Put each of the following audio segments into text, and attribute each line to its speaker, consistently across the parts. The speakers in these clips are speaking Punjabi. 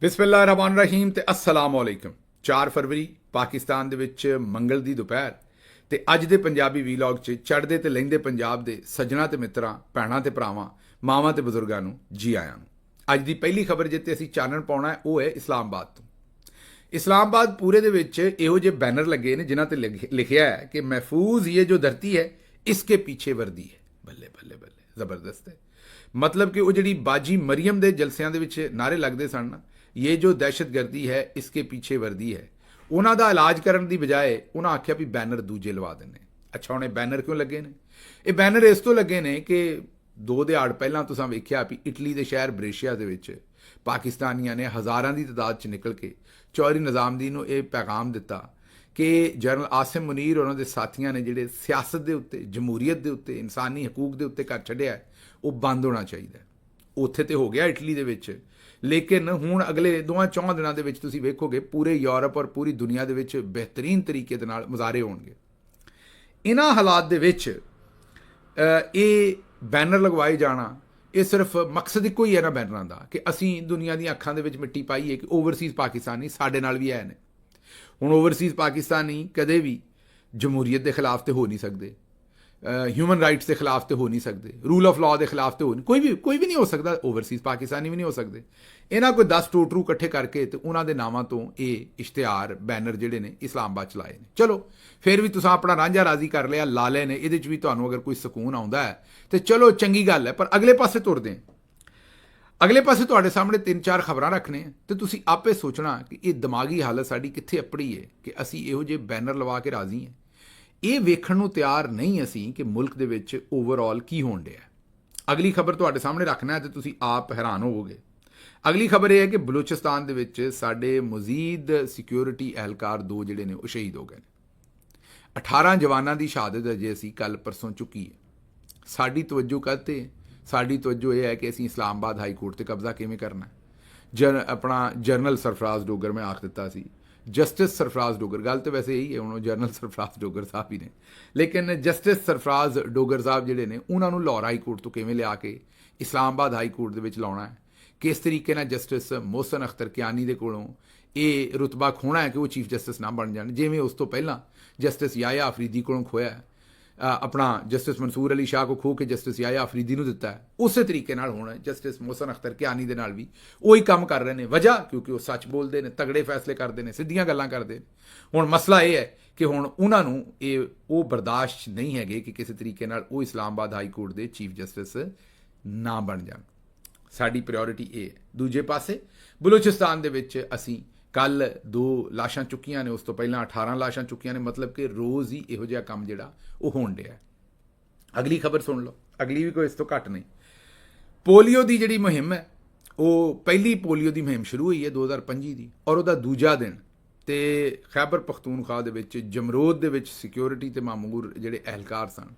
Speaker 1: ਬਿਸਮਿਲ੍ਲਾਹਿਰ ਰਹਿਮਾਨ ਰਹੀਮ ਤੇ अस्सलाम वालेकुम। 4 ਫਰਵਰੀ ਪਾਕਿਸਤਾਨ ਦੇ ਵਿੱਚ ਮੰਗਲ ਦੀ ਦੁਪਹਿਰ ਤੇ ਅੱਜ ਦੇ ਪੰਜਾਬੀ ਵੀਲੌਗ 'ਚ ਚੜ੍ਹਦੇ ਤੇ ਲਹਿੰਦੇ ਪੰਜਾਬ ਦੇ ਸੱਜਣਾ ਤੇ ਮਿੱਤਰਾਂ, ਭੈਣਾਂ ਤੇ ਭਰਾਵਾਂ, ਮਾਵਾਂ ਤੇ ਬਜ਼ੁਰਗਾਂ ਨੂੰ ਜੀ ਆਇਆਂ ਨੂੰ। ਅੱਜ ਦੀ ਪਹਿਲੀ ਖਬਰ ਜਿੱਤੇ ਅਸੀਂ ਚਾਨਣ ਪਾਉਣਾ ਹੈ ਉਹ ਹੈ ਇਸਲਾਮਾਬਾਦ ਤੋਂ। ਇਸਲਾਮਾਬਾਦ ਪੂਰੇ ਦੇ ਵਿੱਚ ਇਹੋ ਜਿਹੇ ਬੈਨਰ ਲੱਗੇ ਨੇ ਜਿਨ੍ਹਾਂ ਤੇ ਲਿਖਿਆ ਹੈ ਕਿ ਮਹਿਫੂਜ਼ ਇਹ ਜੋ ਧਰਤੀ ਹੈ ਇਸਕੇ ਪਿੱਛੇ ਵਰਦੀ ਹੈ। ਬੱਲੇ ਬੱਲੇ ਬੱਲੇ, ਜ਼ਬਰਦਸਤ ਹੈ। ਮਤਲਬ ਕਿ ਉਹ ਜਿਹੜੀ ਬਾਜੀ ਮਰੀਮ ਦੇ ਜਲਸਿਆਂ ਦੇ ਵਿੱਚ ਨਾਰੇ ਲੱਗਦੇ ਸਨ ਨਾ, ਇਹ ਜੋ ਦਹਿਸ਼ਤਗਰਦੀ ਹੈ ਇਸਕੇ ਪਿੱਛੇ ਵਰਦੀ ਹੈ, ਉਹਨਾਂ ਦਾ ਇਲਾਜ ਕਰਨ ਦੀ ਬਜਾਏ ਉਹਨਾਂ ਆਖਿਆ ਵੀ ਬੈਨਰ ਦੂਜੇ ਲਵਾ ਦਿੰਦੇ। ਅੱਛਾ, ਹੁਣ ਇਹ ਬੈਨਰ ਕਿਉਂ ਲੱਗੇ ਨੇ? ਇਹ ਬੈਨਰ ਇਸ ਤੋਂ ਲੱਗੇ ਨੇ ਕਿ 2 ਦਿਹਾੜ ਪਹਿਲਾਂ ਤੁਸੀਂ ਵੇਖਿਆ ਵੀ ਇਟਲੀ ਦੇ ਸ਼ਹਿਰ ਬ੍ਰੇਸ਼ੀਆ ਦੇ ਵਿੱਚ ਪਾਕਿਸਤਾਨੀਆਂ ਨੇ ਹਜ਼ਾਰਾਂ ਦੀ ਤਾਦਾਦ 'ਚ ਨਿਕਲ ਕੇ ਚੌਧਰੀ ਨਿਜ਼ਾਮਦੀਨ ਨੂੰ ਇਹ ਪੈਗਾਮ ਦਿੱਤਾ ਕਿ ਜਨਰਲ ਆਸਿਮ ਮੁਨੀਰ ਉਹਨਾਂ ਦੇ ਸਾਥੀਆਂ ਨੇ ਜਿਹੜੇ ਸਿਆਸਤ ਦੇ ਉੱਤੇ, ਜਮਹੂਰੀਅਤ ਦੇ ਉੱਤੇ, ਇਨਸਾਨੀ ਹਕੂਕ ਦੇ ਉੱਤੇ ਕਰ ਛੱਡਿਆ ਉਹ ਬੰਦ ਹੋਣਾ ਚਾਹੀਦਾ। ਉੱਥੇ ਤੇ ਹੋ ਗਿਆ ਇਟਲੀ ਦੇ ਵਿੱਚ, ਲੇਕਿਨ ਹੁਣ ਅਗਲੇ 2-4 ਦਿਨਾਂ ਦੇ ਵਿੱਚ ਤੁਸੀਂ ਵੇਖੋਗੇ ਪੂਰੇ ਯੂਰਪ ਔਰ ਪੂਰੀ ਦੁਨੀਆ ਦੇ ਵਿੱਚ ਬਿਹਤਰੀਨ ਤਰੀਕੇ ਦੇ ਨਾਲ ਮੁਜ਼ਾਹਰੇ ਹੋਣਗੇ। ਇਹਨਾਂ ਹਾਲਾਤ ਦੇ ਵਿੱਚ ਇਹ ਬੈਨਰ ਲਗਵਾਏ ਜਾਣਾ, ਇਹ ਸਿਰਫ ਮਕਸਦ ਇੱਕੋ ਹੀ ਹੈ ਨਾ ਬੈਨਰਾਂ ਦਾ ਕਿ ਅਸੀਂ ਦੁਨੀਆ ਦੀਆਂ ਅੱਖਾਂ ਦੇ ਵਿੱਚ ਮਿੱਟੀ ਪਾਈਏ ਕਿ ਓਵਰਸੀਜ਼ ਪਾਕਿਸਤਾਨੀ ਸਾਡੇ ਨਾਲ ਵੀ ਹੈ ਨੇ। ਹੁਣ ਓਵਰਸੀਜ਼ ਪਾਕਿਸਤਾਨੀ ਕਦੇ ਵੀ ਜਮਹੂਰੀਅਤ ਦੇ ਖਿਲਾਫ ਤੇ ਹੋ ਨਹੀਂ ਸਕਦੇ, ਹਿਊਮਨ ਰਾਈਟਸ ਦੇ ਖਿਲਾਫ ਤੇ ਹੋ ਨਹੀਂ ਸਕਦੇ, ਰੂਲ ਆਫ ਲਾਅ ਦੇ ਖਿਲਾਫ ਤੇ ਕੋਈ ਵੀ ਨਹੀਂ ਹੋ ਸਕਦਾ। ਓਵਰਸੀਜ਼ ਪਾਕਿਸਤਾਨੀ ਵੀ ਨਹੀਂ ਹੋ ਸਕਦੇ। ਇਹਨਾਂ ਕੋਈ 10 ਟੋਟਰੂ ਇਕੱਠੇ ਕਰਕੇ ਤੇ ਉਹਨਾਂ ਦੇ ਨਾਵਾਂ ਤੋਂ ਇਹ ਇਸ਼ਤਿਹਾਰ ਬੈਨਰ ਜਿਹੜੇ ਨੇ ਇਸਲਾਮਾਬਾਦ ਚ ਲਾਏ ਨੇ। ਚਲੋ ਫਿਰ ਵੀ ਤੁਸੀਂ ਆਪਣਾ ਰਾਂਝਾ ਰਾਜ਼ੀ ਕਰ ਲਿਆ, ਲਾ ਲਏ ਨੇ, ਇਹਦੇ 'ਚ ਵੀ ਤੁਹਾਨੂੰ ਅਗਰ ਕੋਈ ਸਕੂਨ ਆਉਂਦਾ ਹੈ ਤੇ ਚਲੋ ਚੰਗੀ ਗੱਲ ਹੈ। ਪਰ ਅਗਲੇ ਪਾਸੇ ਤੁਰਦੇ ਹਾਂ, ਅਗਲੇ ਪਾਸੇ ਤੁਹਾਡੇ ਸਾਹਮਣੇ 3-4 ਖਬਰਾਂ ਰੱਖਣੇ ਆ ਤੇ ਤੁਸੀਂ ਆਪੇ ਸੋਚਣਾ ਕਿ ਇਹ ਦਿਮਾਗੀ ਹਾਲਤ ਸਾਡੀ ਕਿੱਥੇ ਅਪੜੀ ਹੈ ਕਿ ਅਸੀਂ ਇਹੋ ਜਿਹੇ ਬੈਨਰ ਲਵਾ ਕੇ ਰਾਜ਼ੀ ਹਾਂ। ਇਹ ਵੇਖਣ ਨੂੰ ਤਿਆਰ ਨਹੀਂ ਅਸੀਂ ਕਿ ਮੁਲਕ ਦੇ ਵਿੱਚ ਓਵਰਆਲ ਕੀ ਹੋਣ ਡਿਆ। ਅਗਲੀ ਖਬਰ ਤੁਹਾਡੇ ਸਾਹਮਣੇ ਰੱਖਣਾ ਹੈ ਤੇ ਤੁਸੀਂ ਆਪ ਹੈਰਾਨ ਹੋਵੋਗੇ। ਅਗਲੀ ਖਬਰ ਇਹ ਹੈ ਕਿ ਬਲੂਚਿਸਤਾਨ ਦੇ ਵਿੱਚ ਸਾਡੇ ਮਜ਼ੀਦ ਸਿਕਿਉਰਿਟੀ ਅਹਿਲਕਾਰ 2 ਜਿਹੜੇ ਨੇ ਉਹ ਸ਼ਹੀਦ ਹੋ ਗਏ ਨੇ। 18 ਜਵਾਨਾਂ ਦੀ ਸ਼ਹਾਦਤ ਅਜੇ ਅਸੀਂ ਕੱਲ ਪਰਸੋਂ ਚੁੱਕੀ ਹੈ। ਸਾਡੀ ਤਵੱਜੋ ਕਾਹਤੇ? ਸਾਡੀ ਤਵੱਜੋ ਇਹ ਹੈ ਕਿ ਅਸੀਂ ਇਸਲਾਮਾਬਾਦ ਹਾਈ ਕੋਰਟ ਤੇ ਕਬਜ਼ਾ ਕਿਵੇਂ ਕਰਨਾ। ਆਪਣਾ ਜਨਰਲ ਸਰਫਰਾਜ਼ ਡੋਗਰ ਮੈਂ ਆਖ ਦਿੱਤਾ ਸੀ, ਜਸਟਿਸ ਸਰਫਰਾਜ਼ ਡੋਗਰ, ਗੱਲ ਤਾਂ ਵੈਸੇ ਇਹੀ ਹੈ, ਹੁਣ ਉਹ ਜਨਰਲ ਸਰਫਰਾਜ਼ ਡੋਗਰ ਸਾਹਿਬ ਹੀ ਨੇ, ਲੇਕਿਨ ਜਸਟਿਸ ਸਰਫਰਾਜ਼ ਡੋਗਰ ਸਾਹਿਬ ਜਿਹੜੇ ਨੇ ਉਹਨਾਂ ਨੂੰ ਲਾਹੌਰ ਹਾਈ ਕੋਰਟ ਤੋਂ ਕਿਵੇਂ ਲਿਆ ਕੇ ਇਸਲਾਮਾਬਾਦ ਹਾਈ ਕੋਰਟ ਦੇ ਵਿੱਚ ਲਾਉਣਾ ਹੈ। ਕਿਸ ਤਰੀਕੇ ਨਾਲ ਜਸਟਿਸ ਮੋਹਸਨ ਅਖਤਰ ਕਿਆਨੀ ਦੇ ਕੋਲੋਂ ਇਹ ਰੁਤਬਾ ਖੋਣਾ ਹੈ ਕਿ ਉਹ ਚੀਫ ਜਸਟਿਸ ਨਾ ਬਣ ਜਾਣ, ਜਿਵੇਂ ਉਸ ਤੋਂ ਪਹਿਲਾਂ ਜਸਟਿਸ ਯਾਹਿਆ ਅਫਰੀਦੀ ਕੋਲੋਂ ਖੋਇਆ, ਆਪਣਾ ਜਸਟਿਸ ਮਨਸੂਰ ਅਲੀ ਸ਼ਾਹ ਕੋ ਖੋ ਕੇ ਜਸਟਿਸ ਯਾਹਿਆ ਅਫਰੀਦੀ ਨੂੰ ਦਿੱਤਾ ਹੈ। ਉਸੇ ਤਰੀਕੇ ਨਾਲ ਹੁਣ ਜਸਟਿਸ ਮੋਹਸਨ ਅਖਤਰ ਕਿਆਨੀ ਦੇ ਨਾਲ ਵੀ ਉਹੀ ਕੰਮ ਕਰ ਰਹੇ ਨੇ। ਵਜ੍ਹਾ ਕਿਉਂਕਿ ਉਹ ਸੱਚ ਬੋਲਦੇ ਨੇ, ਤਗੜੇ ਫੈਸਲੇ ਕਰਦੇ ਨੇ, ਸਿੱਧੀਆਂ ਗੱਲਾਂ ਕਰਦੇ ਨੇ। ਹੁਣ ਮਸਲਾ ਇਹ ਹੈ ਕਿ ਹੁਣ ਉਹਨਾਂ ਨੂੰ ਉਹ ਬਰਦਾਸ਼ਤ ਨਹੀਂ ਹੈਗੇ ਕਿ ਕਿਸੇ ਤਰੀਕੇ ਨਾਲ ਉਹ ਇਸਲਾਮਾਬਾਦ ਹਾਈ ਕੋਰਟ ਦੇ ਚੀਫ ਜਸਟਿਸ ਨਾ ਬਣ ਜਾਣ। ਸਾਡੀ ਪ੍ਰਾਇੋਰਟੀ ਇਹ ਹੈ। ਦੂਜੇ ਪਾਸੇ ਬਲੂਚਿਸਤਾਨ ਦੇ ਵਿੱਚ ਅਸੀਂ ਕੱਲ 2 ਲਾਸ਼ਾਂ ਚੁੱਕੀਆਂ ਨੇ, ਉਸ ਤੋਂ ਪਹਿਲਾਂ 18 ਲਾਸ਼ਾਂ ਚੁੱਕੀਆਂ ਨੇ। ਮਤਲਬ ਕਿ ਰੋਜ਼ ਹੀ ਇਹੋ ਜਿਹਾ ਕੰਮ ਜਿਹੜਾ ਉਹ ਹੋਣ ਡਿਆ। ਅਗਲੀ ਖਬਰ ਸੁਣ ਲਓ, ਅਗਲੀ ਵੀ ਕੋਈ ਇਸ ਤੋਂ ਘੱਟ ਨਹੀਂ। ਪੋਲੀਓ ਦੀ ਜਿਹੜੀ ਮੁਹਿੰਮ ਹੈ, ਉਹ ਪਹਿਲੀ ਪੋਲੀਓ ਦੀ ਮੁਹਿੰਮ ਸ਼ੁਰੂ ਹੋਈ ਹੈ 2025 ਦੀ, ਔਰ ਉਹਦਾ ਦੂਜਾ ਦਿਨ ਤੇ ਖੈਬਰ ਪਖਤੂਨਖਵਾ ਦੇ ਵਿੱਚ ਜਮਰੋਦ ਦੇ ਵਿੱਚ ਸਿਕਿਉਰਿਟੀ ਤੇ ਮਾਮੂਰ ਜਿਹੜੇ ਅਹਿਲਕਾਰ ਸਨ,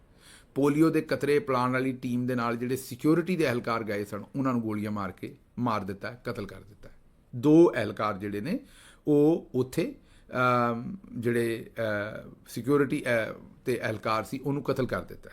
Speaker 1: ਪੋਲੀਓ ਦੇ ਕਤਰੇ ਪਿਲਾਉਣ ਵਾਲੀ ਟੀਮ ਦੇ ਨਾਲ ਜਿਹੜੇ ਸਿਕਿਉਰਿਟੀ ਦੇ ਅਹਿਲਕਾਰ ਗਏ ਸਨ, ਉਹਨਾਂ ਨੂੰ ਗੋਲੀਆਂ ਮਾਰ ਦਿੱਤਾ, ਕਤਲ ਕਰ ਦਿੱਤਾ। 2 ਅਹਿਲਕਾਰ ਜਿਹੜੇ ਨੇ ਉਹ ਉੱਥੇ ਜਿਹੜੇ ਸਿਕਿਉਰਿਟੀ ਤੇ ਅਹਿਲਕਾਰ ਸੀ ਉਹਨੂੰ ਕਤਲ ਕਰ ਦਿੱਤਾ।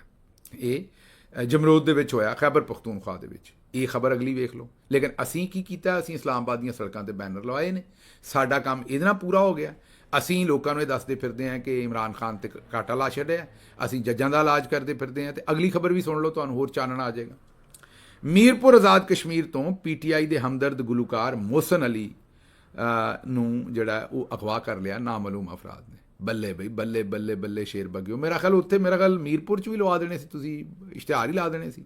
Speaker 1: ਇਹ ਜਮਰੋਦ ਦੇ ਵਿੱਚ ਹੋਇਆ, ਖੈਬਰ ਪਖਤੂਨਖਵਾ ਦੇ ਵਿੱਚ। ਇਹ ਖਬਰ ਅਗਲੀ ਵੇਖ ਲਓ। ਲੇਕਿਨ ਅਸੀਂ ਕੀ ਕੀਤਾ? ਅਸੀਂ ਇਸਲਾਮਾਬਾਦ ਦੀਆਂ ਸੜਕਾਂ ਤੇ ਬੈਨਰ ਲਵਾਏ ਨੇ। ਸਾਡਾ ਕੰਮ ਇਹਦੇ ਨਾਲ ਪੂਰਾ ਹੋ ਗਿਆ। ਅਸੀਂ ਲੋਕਾਂ ਨੂੰ ਇਹ ਦੱਸਦੇ ਫਿਰਦੇ ਹਾਂ ਕਿ ਇਮਰਾਨ ਖਾਨ ਤੇ ਕਾਟਾ ਲਾ ਛੱਡਿਆ, ਅਸੀਂ ਜੱਜਾਂ ਦਾ ਇਲਾਜ ਕਰਦੇ ਫਿਰਦੇ ਹਾਂ। ਤੇ ਅਗਲੀ ਖਬਰ ਵੀ ਸੁਣ ਲਓ, ਤੁਹਾਨੂੰ ਹੋਰ ਚਾਨਣ ਆ ਜਾਏਗਾ। ਮੀਰਪੁਰ ਆਜ਼ਾਦ ਕਸ਼ਮੀਰ ਤੋਂ PTI ਦੇ ਹਮਦਰਦ ਗੁਲੂਕਾਰ ਮੋਹਸਨ ਅਲੀ ਨੂੰ ਜਿਹੜਾ ਉਹ ਅਗਵਾ ਕਰ ਲਿਆ ਨਾਮਾਲੂਮ ਅਫਰਾਦ ਨੇ। ਬੱਲੇ ਬਈ ਬੱਲੇ ਬੱਲੇ ਬੱਲੇ, ਸ਼ੇਰ ਬਗਿਓ। ਮੇਰਾ ਖਿਆਲ ਮੀਰਪੁਰ 'ਚ ਵੀ ਲਵਾ ਦੇਣੇ ਸੀ, ਤੁਸੀਂ ਇਸ਼ਤਿਹਾਰ ਹੀ ਲਾ ਦੇਣੇ ਸੀ।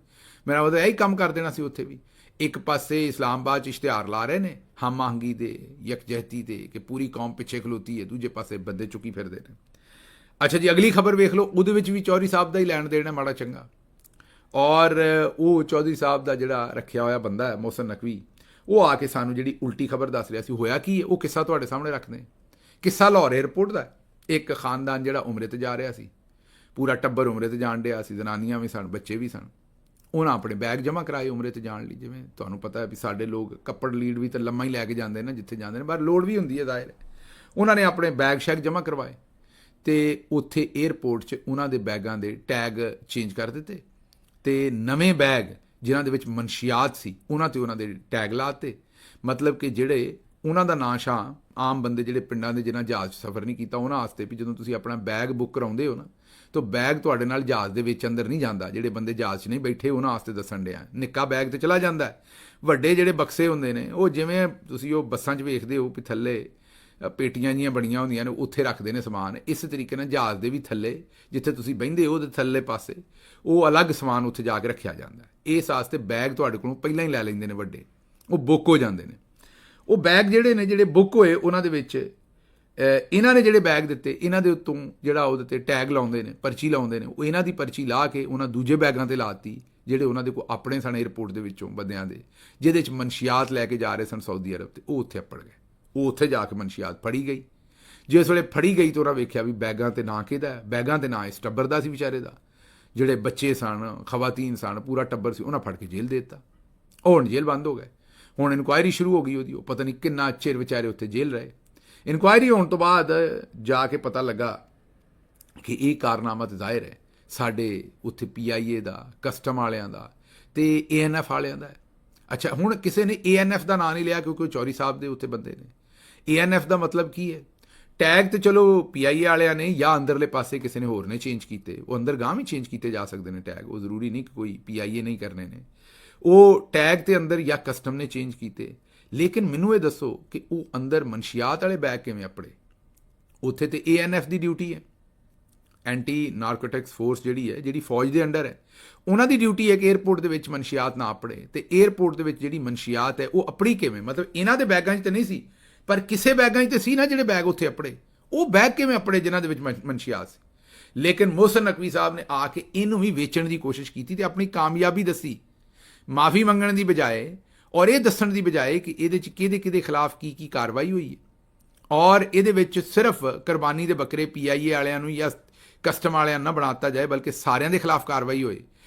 Speaker 1: ਮੇਰਾ ਮਤਲਬ ਇਹੀ ਕੰਮ ਕਰ ਦੇਣਾ ਸੀ ਉੱਥੇ ਵੀ। ਇੱਕ ਪਾਸੇ ਇਸਲਾਮਾਬਾਦ 'ਚ ਇਸ਼ਤਿਹਾਰ ਲਾ ਰਹੇ ਨੇ ਹਮ ਆਹੰਗੀ ਦੇ, ਯਕਜਹਿਤੀ ਦੇ, ਕਿ ਪੂਰੀ ਕੌਮ ਪਿੱਛੇ ਖਲੋਤੀ ਹੈ, ਦੂਜੇ ਪਾਸੇ ਬੰਦੇ ਚੁੱਕੀ ਫਿਰਦੇ ਨੇ। ਅੱਛਾ ਜੀ, ਅਗਲੀ ਖਬਰ ਵੇਖ ਲਓ। ਉਹਦੇ ਵਿੱਚ ਵੀ ਚੌਧਰੀ ਸਾਹਿਬ ਦਾ ਹੀ ਲੈਣ ਦੇਣਾ ਮਾੜਾ ਚੰਗਾ। ਔਰ ਉਹ ਚੌਧਰੀ ਸਾਹਿਬ ਦਾ ਜਿਹੜਾ ਰੱਖਿਆ ਹੋਇਆ ਬੰਦਾ ਹੈ ਮੋਹਸਨ ਨਕਵੀ, ਉਹ ਆ ਕੇ ਸਾਨੂੰ ਜਿਹੜੀ ਉਲਟੀ ਖਬਰ ਦੱਸ ਰਿਹਾ ਸੀ। ਹੋਇਆ ਕੀ ਹੈ ਉਹ ਕਿੱਸਾ ਤੁਹਾਡੇ ਸਾਹਮਣੇ ਰੱਖਦੇ। ਕਿੱਸਾ ਲਾਹੌਰ ਏਅਰਪੋਰਟ ਦਾ। ਇੱਕ ਖਾਨਦਾਨ ਜਿਹੜਾ ਉਮਰੇ 'ਤੇ ਜਾ ਰਿਹਾ ਸੀ, ਪੂਰਾ ਟੱਬਰ ਉਮਰੇ 'ਤੇ ਜਾਣ ਡਿਆ ਸੀ, ਜ਼ਨਾਨੀਆਂ ਵੀ ਸਨ, ਬੱਚੇ ਵੀ ਸਨ। ਉਹਨਾਂ ਆਪਣੇ ਬੈਗ ਜਮ੍ਹਾਂ ਕਰਾਏ ਉਮਰੇ 'ਤੇ ਜਾਣ ਲਈ। ਜਿਵੇਂ ਤੁਹਾਨੂੰ ਪਤਾ ਹੈ ਵੀ ਸਾਡੇ ਲੋਕ ਕੱਪੜ ਲੀਡ ਵੀ ਤਾਂ ਲੰਮਾ ਹੀ ਲੈ ਕੇ ਜਾਂਦੇ ਨੇ ਜਿੱਥੇ ਜਾਂਦੇ ਨੇ, ਪਰ ਲੋੜ ਵੀ ਹੁੰਦੀ ਹੈ ਜ਼ਾਹਿਰ। ਉਹਨਾਂ ਨੇ ਆਪਣੇ ਬੈਗ ਸ਼ੈਗ ਜਮ੍ਹਾਂ ਕਰਵਾਏ ਤੇ ਉੱਥੇ ਏਅਰਪੋਰਟ 'ਚ ਉਹਨਾਂ ਦੇ ਬੈਗਾਂ ਦੇ ਟੈਗ ਚੇਂਜ ਕਰ ਦਿੱਤੇ ਤੇ ਨਵੇਂ ਬੈਗ ਜਿਨ੍ਹਾਂ ਦੇ ਵਿੱਚ ਮਨਸ਼ੀਆਤ ਸੀ ਉਹਨਾਂ 'ਤੇ ਉਹਨਾਂ ਦੇ ਟੈਗ ਲਾਤੇ। ਮਤਲਬ ਕਿ ਜਿਹੜੇ ਉਹਨਾਂ ਦਾ ਨਾਂ ਸ਼ਾਂ ਆਮ ਬੰਦੇ ਜਿਹੜੇ ਪਿੰਡਾਂ ਦੇ ਜਿਨ੍ਹਾਂ ਜਹਾਜ਼ 'ਚ ਸਫ਼ਰ ਨਹੀਂ ਕੀਤਾ ਉਹਨਾਂ ਵਾਸਤੇ ਵੀ ਜਦੋਂ ਤੁਸੀਂ ਆਪਣਾ ਬੈਗ ਬੁੱਕ ਕਰਾਉਂਦੇ ਹੋ ਨਾ, ਤਾਂ ਬੈਗ ਤੁਹਾਡੇ ਨਾਲ ਜਹਾਜ਼ ਦੇ ਵਿੱਚ ਅੰਦਰ ਨਹੀਂ ਜਾਂਦਾ। ਜਿਹੜੇ ਬੰਦੇ ਜਹਾਜ਼ 'ਚ ਨਹੀਂ ਬੈਠੇ ਉਹਨਾਂ ਵਾਸਤੇ ਦੱਸਣ ਡਿਆ। ਨਿੱਕਾ ਬੈਗ ਤੇ ਚਲਾ ਜਾਂਦਾ। ਵੱਡੇ ਜਿਹੜੇ ਬਕਸੇ ਹੁੰਦੇ ਨੇ ਉਹ ਜਿਵੇਂ ਤੁਸੀਂ ਉਹ ਬੱਸਾਂ 'ਚ ਵੇਖਦੇ ਹੋ ਵੀ ਥੱਲੇ ਪੇਟੀਆਂ ਜੀਆਂ ਬਣੀਆਂ ਹੁੰਦੀਆਂ ਨੇ, ਉੱਥੇ ਰੱਖਦੇ ਨੇ ਸਮਾਨ। ਇਸ ਤਰੀਕੇ ਨਾਲ ਜਹਾਜ਼ ਦੇ ਵੀ ਥੱਲੇ ਜਿੱਥੇ ਤੁਸੀਂ ਬਹਿੰਦੇ ਹੋ ਉਹਦੇ ਥੱਲੇ ਪਾਸੇ ਉਹ ਅਲੱਗ ਸਮਾਨ ਉੱਥੇ ਜਾ ਕੇ ਰੱਖਿਆ ਜਾਂਦਾ। ਇਸ ਵਾਸਤੇ ਬੈਗ ਤੁਹਾਡੇ ਕੋਲੋਂ ਪਹਿਲਾਂ ਹੀ ਲੈ ਲੈਂਦੇ ਨੇ ਵੱਡੇ, ਉਹ ਬੁੱਕ ਹੋ ਜਾਂਦੇ ਨੇ। ਉਹ ਬੈਗ ਜਿਹੜੇ ਨੇ ਜਿਹੜੇ ਬੁੱਕ ਹੋਏ ਉਹਨਾਂ ਦੇ ਵਿੱਚ ਇਹਨਾਂ ਨੇ ਜਿਹੜੇ ਬੈਗ ਦਿੱਤੇ ਇਹਨਾਂ ਦੇ ਉੱਤੋਂ ਜਿਹੜਾ ਉਹਦੇ 'ਤੇ ਟੈਗ ਲਾਉਂਦੇ ਨੇ, ਪਰਚੀ ਲਾਉਂਦੇ ਨੇ, ਉਹ ਇਹਨਾਂ ਦੀ ਪਰਚੀ ਲਾ ਕੇ ਉਹਨਾਂ ਦੂਜੇ ਬੈਗਾਂ 'ਤੇ ਲਾਤੀ ਜਿਹੜੇ ਉਹਨਾਂ ਦੇ ਕੋਲ ਆਪਣੇ ਸਨ ਏਅਰਪੋਰਟ ਦੇ ਵਿੱਚੋਂ ਬੰਦਿਆਂ ਦੇ, ਜਿਹਦੇ 'ਚ ਮਨਸ਼ੀਆਤ ਲੈ ਕੇ ਜਾ ਰਹੇ ਸਨ ਸਾਊਦੀ ਅਰਬ, ਤੇ ਉਹ ਉੱਥੇ ਅੱਪੜ ਗਏ। ਉਹ ਉੱਥੇ ਜਾ ਕੇ ਮਨਸ਼ੀਆਤ ਫੜੀ ਗਈ। ਜਿਸ ਵੇਲੇ ਫੜੀ ਗਈ ਤਾਂ ਉਹਨਾਂ ਵੇਖਿਆ ਵੀ ਬੈਗਾਂ 'ਤੇ ਨਾਂ ਕਿਹਦਾ ਹੈ, ਬੈਗਾਂ 'ਤੇ ਨਾਂ ਇਸ ਟੱਬਰ ਦਾ ਸੀ ਵਿਚਾਰੇ ਦਾ। ਜਿਹੜੇ ਬੱਚੇ ਸਨ, ਖਵਾਤੀਨ ਸਨ, ਪੂਰਾ ਟੱਬਰ ਸੀ, ਉਹਨਾਂ ਫੜ ਕੇ ਜੇਲ੍ਹ ਦੇ ਦਿੱਤਾ। ਉਹ ਹੁਣ ਜੇਲ੍ਹ ਬੰਦ ਹੋ ਗਏ। ਹੁਣ ਇਨਕੁਆਇਰੀ ਸ਼ੁਰੂ ਹੋ ਗਈ ਉਹਦੀ। ਉਹ ਪਤਾ ਨਹੀਂ ਕਿੰਨਾ ਚਿਰ ਵਿਚਾਰੇ ਉੱਥੇ ਜੇਲ੍ਹ ਰਹੇ। ਇਨਕੁਆਇਰੀ ਹੋਣ ਤੋਂ ਬਾਅਦ ਜਾ ਕੇ ਪਤਾ ਲੱਗਾ ਕਿ ਇਹ ਕਾਰਨਾਮਾ ਤਾਂ ਜ਼ਾਹਿਰ ਹੈ ਸਾਡੇ ਉੱਥੇ PIA ਦਾ, ਕਸਟਮ ਵਾਲਿਆਂ ਦਾ ਤੇ ANF ਵਾਲਿਆਂ ਦਾ ਹੈ। ਅੱਛਾ, ਹੁਣ ਕਿਸੇ ਨੇ ANF ਦਾ ਨਾਂ ਨਹੀਂ ਲਿਆ ਕਿਉਂਕਿ ਉਹ ਚੌਧਰੀ ਸਾਹਿਬ ਦੇ ਉੱਥੇ ਬੰਦੇ ਨੇ। ANF ਦਾ ਮਤਲਬ ਕੀ ਹੈ? ਟੈਗ ਤੇ ਚਲੋ PIA ਵਾਲਿਆਂ ਨੇ ਜਾਂ ਅੰਦਰਲੇ ਪਾਸੇ ਕਿਸੇ ਨੇ ਹੋਰ ਨੇ ਚੇਂਜ ਕੀਤੇ। ਉਹ ਅੰਦਰ ਗਾਂਹ ਵੀ ਚੇਂਜ ਕੀਤੇ ਜਾ ਸਕਦੇ ਨੇ ਟੈਗ, ਉਹ ਜ਼ਰੂਰੀ ਨਹੀਂ ਕਿ ਕੋਈ PIA ਨਹੀਂ ਕਰਨੇ ਨੇ। ਉਹ ਟੈਗ ਤੇ ਅੰਦਰ ਜਾਂ ਕਸਟਮ ਨੇ ਚੇਂਜ ਕੀਤੇ। ਲੇਕਿਨ ਮੈਨੂੰ ਇਹ ਦੱਸੋ ਕਿ ਉਹ ਅੰਦਰ ਮਨਸ਼ੀਆਤ ਵਾਲੇ ਬੈਗ ਕਿਵੇਂ ਅੱਪੜੇ? ਉੱਥੇ ਤੇ ANF ਦੀ ਡਿਊਟੀ ਹੈ, ਐਂਟੀ ਨਾਰਕੋਟਿਕਸ ਫੋਰਸ ਜਿਹੜੀ ਹੈ, ਜਿਹੜੀ ਫੌਜ ਦੇ ਅੰਡਰ ਹੈ, ਉਹਨਾਂ ਦੀ ਡਿਊਟੀ ਹੈ ਕਿ ਏਅਰਪੋਰਟ ਦੇ ਵਿੱਚ ਮਨਸ਼ੀਆਤ ਨਾ ਅੱਪੜੇ। ਤੇ ਏਅਰਪੋਰਟ ਦੇ ਵਿੱਚ ਜਿਹੜੀ ਮਨਸ਼ੀਆਤ ਹੈ ਉਹ ਅੱਪੜੀ ਕਿਵੇਂ? ਮਤਲਬ ਇਹਨਾਂ ਦੇ ਬੈਗਾਂ 'ਚ ਤਾਂ ਨਹੀਂ ਸੀ, ਪਰ ਕਿਸੇ ਬੈਗਾਂ 'ਚ ਤਾਂ ਸੀ ਨਾ ਜਿਹੜੇ ਬੈਗ ਉੱਥੇ ਅੱਪੜੇ। ਉਹ ਬੈਗ ਕਿਵੇਂ ਅੱਪੜੇ ਜਿਨ੍ਹਾਂ ਦੇ ਵਿੱਚ ਮਨਸ਼ੀਆਤ ਸੀ? ਲੇਕਿਨ ਮੋਹਸਨ ਨਕਵੀ ਸਾਹਿਬ ਨੇ ਆ ਕੇ ਇਹਨੂੰ ਵੀ ਵੇਚਣ ਦੀ ਕੋਸ਼ਿਸ਼ ਕੀਤੀ ਤੇ ਆਪਣੀ ਕਾਮਯਾਬੀ ਦੱਸੀ। ਮਾਫੀ ਮੰਗਣ ਦੀ ਬਜਾਏ ਔਰ ਇਹ ਦੱਸਣ ਦੀ ਬਜਾਏ ਕਿ ਇਹਦੇ 'ਚ ਕਿਹਦੇ ਖਿਲਾਫ ਕੀ ਕਾਰਵਾਈ ਹੋਈ ਹੈ, ਔਰ ਇਹਦੇ ਵਿੱਚ ਸਿਰਫ ਕੁਰਬਾਨੀ ਦੇ ਬੱਕਰੇ PIA ਵਾਲਿਆਂ ਨੂੰ ਜਾਂ ਕਸਟਮ ਵਾਲਿਆਂ ਨੂੰ ਨਾ ਬਣਾਤਾ ਜਾਏ, ਬਲਕਿ ਸਾਰਿਆਂ ਦੇ ਖਿਲਾਫ ਕਾਰਵਾਈ ਹੋਏ